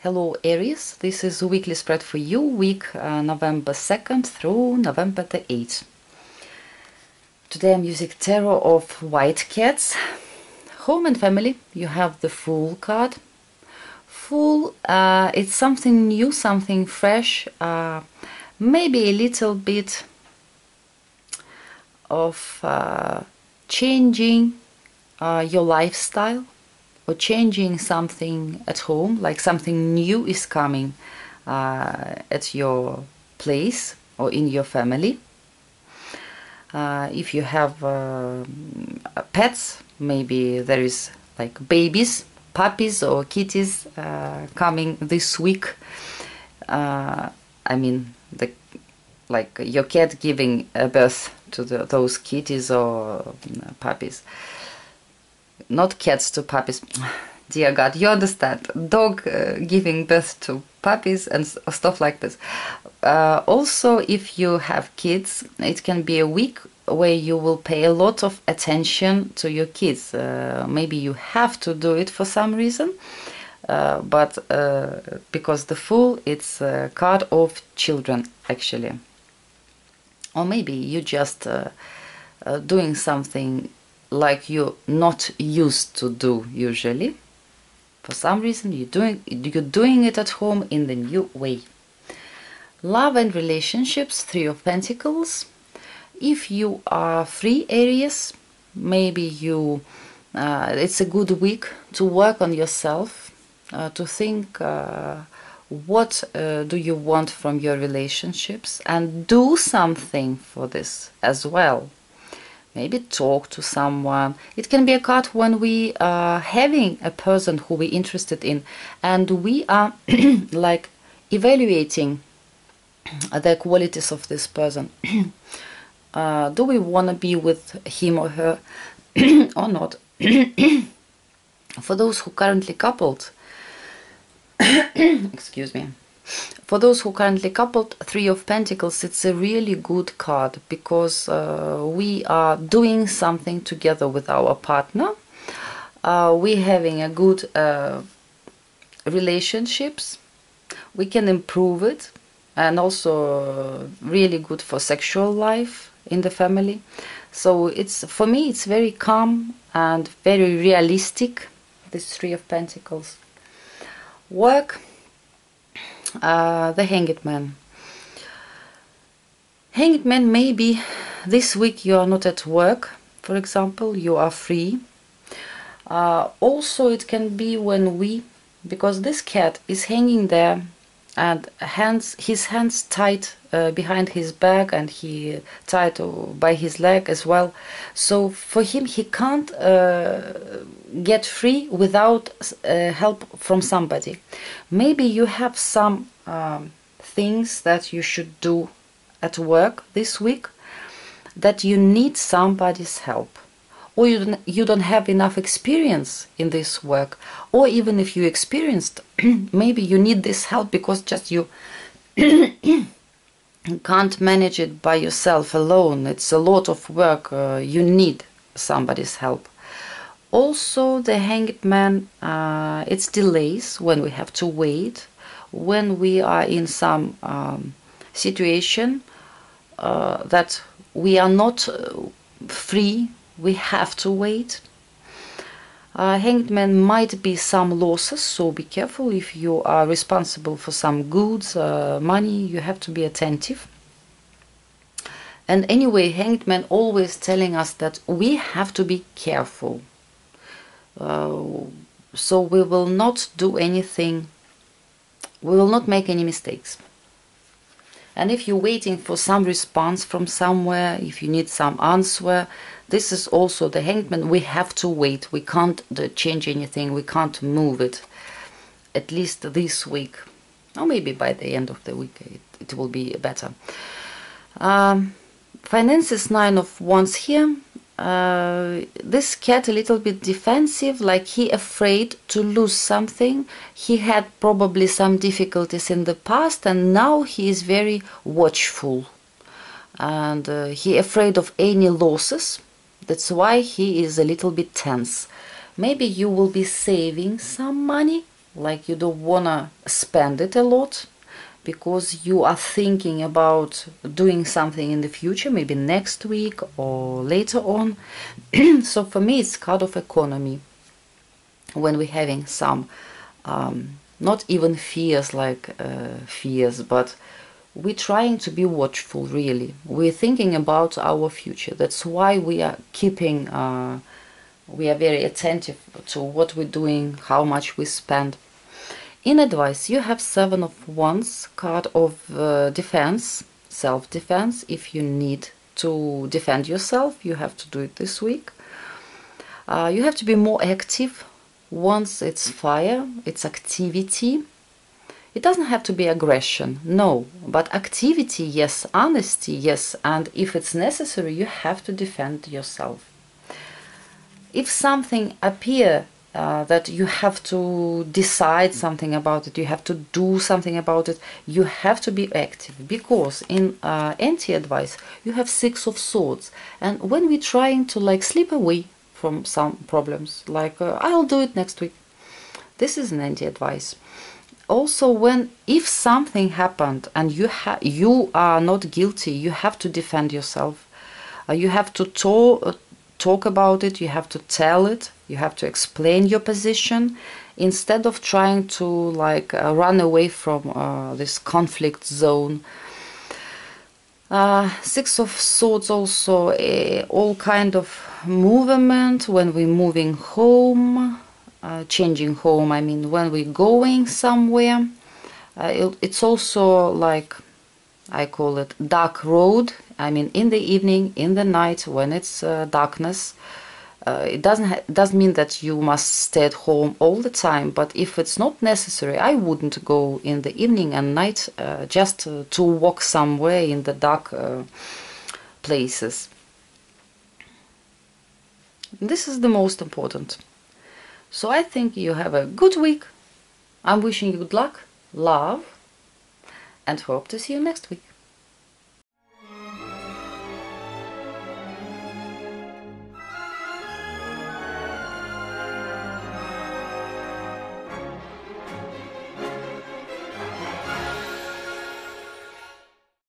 Hello Aries, this is a weekly spread for you, week November 2nd through November the 8th. Today I'm using tarot of white cats. Home and family, you have the Fool card. Fool, it's something new, something fresh, maybe a little bit of changing your lifestyle, or changing something at home, like something new is coming at your place or in your family. If you have pets, maybe there is like babies, puppies or kitties coming this week. I mean, like your cat giving birth to those kitties or puppies. Not cats to puppies. Dear God, you understand. Dog giving birth to puppies and stuff like this. Also, if you have kids, it can be a week where you will pay a lot of attention to your kids. Maybe you have to do it for some reason, but because the Fool, it's a card of children, actually. Or maybe you just doing something like you're not used to do usually. For some reason you're doing it at home in the new way. Love and relationships, Three of Pentacles. If you are free, Aries, maybe you it's a good week to work on yourself, to think what do you want from your relationships, and do something for this as well. Maybe talk to someone. It can be a card when we are having a person who we're interested in and we are like evaluating the qualities of this person. Do we want to be with him or her or not? For those who currently coupled, excuse me. For those who currently coupled, Three of Pentacles, it's a really good card because we are doing something together with our partner. We're having a good relationships. We can improve it, and also really good for sexual life in the family. So it's, for me, it's very calm and very realistic, this Three of Pentacles. Work. The Hanged Man. Hanged Man, maybe this week you are not at work, for example, you are free. Also it can be when because this cat is hanging there and his hands tied behind his back, and he tied by his leg as well. So for him, he can't get free without help from somebody. Maybe you have some things that you should do at work this week that you need somebody's help, or you don't have enough experience in this work, or even if you experienced, maybe you need this help because just you can't manage it by yourself alone. It's a lot of work. You need somebody's help. Also, the Hanged Man, it's delays when we have to wait, when we are in some situation that we are not free, we have to wait. Hanged Man might be some losses, so be careful. If you are responsible for some goods, money, you have to be attentive. And anyway, Hanged Man always telling us that we have to be careful. So we will not do anything, we will not make any mistakes. And if you're waiting for some response from somewhere, if you need some answer, this is also the Hanged Man. We have to wait. We can't change anything. We can't move it. At least this week. Or maybe by the end of the week it will be better. Finances, Nine of Wands here. This cat a little bit defensive, like he afraid to lose something. He had probably some difficulties in the past, and now he is very watchful, and he afraid of any losses. That's why he is a little bit tense. Maybe you will be saving some money like you don't wanna spend it a lot because you are thinking about doing something in the future, maybe next week or later on. So for me, it's card of economy. When we're having some, not even fears like fears, but we're trying to be watchful, really. We're thinking about our future. That's why we are keeping, we are very attentive to what we're doing, how much we spend. In advice, you have Seven of Wands, card of defense, self-defense. If you need to defend yourself, you have to do it this week. You have to be more active. Once it's fire, it's activity. It doesn't have to be aggression, no, but activity, yes, honesty, yes, and if it's necessary, you have to defend yourself. If something appears that you have to decide something about it, you have to do something about it, you have to be active, because in anti-advice you have Six of Swords, and when we're trying to like slip away from some problems, like I'll do it next week, this is an anti-advice. Also, if something happened and you are not guilty, you have to defend yourself. You have to talk about it, you have to tell it, you have to explain your position, instead of trying to like run away from this conflict zone. Six of Swords also, all kind of movement when we're moving home, changing home, I mean when we're going somewhere. It's also like, I call it dark road. I mean in the evening, in the night, when it's darkness. It doesn't mean that you must stay at home all the time, but if it's not necessary, I wouldn't go in the evening and night just to walk somewhere in the dark places. This is the most important. So I think you have a good week. I'm wishing you good luck, love, and hope to see you next week.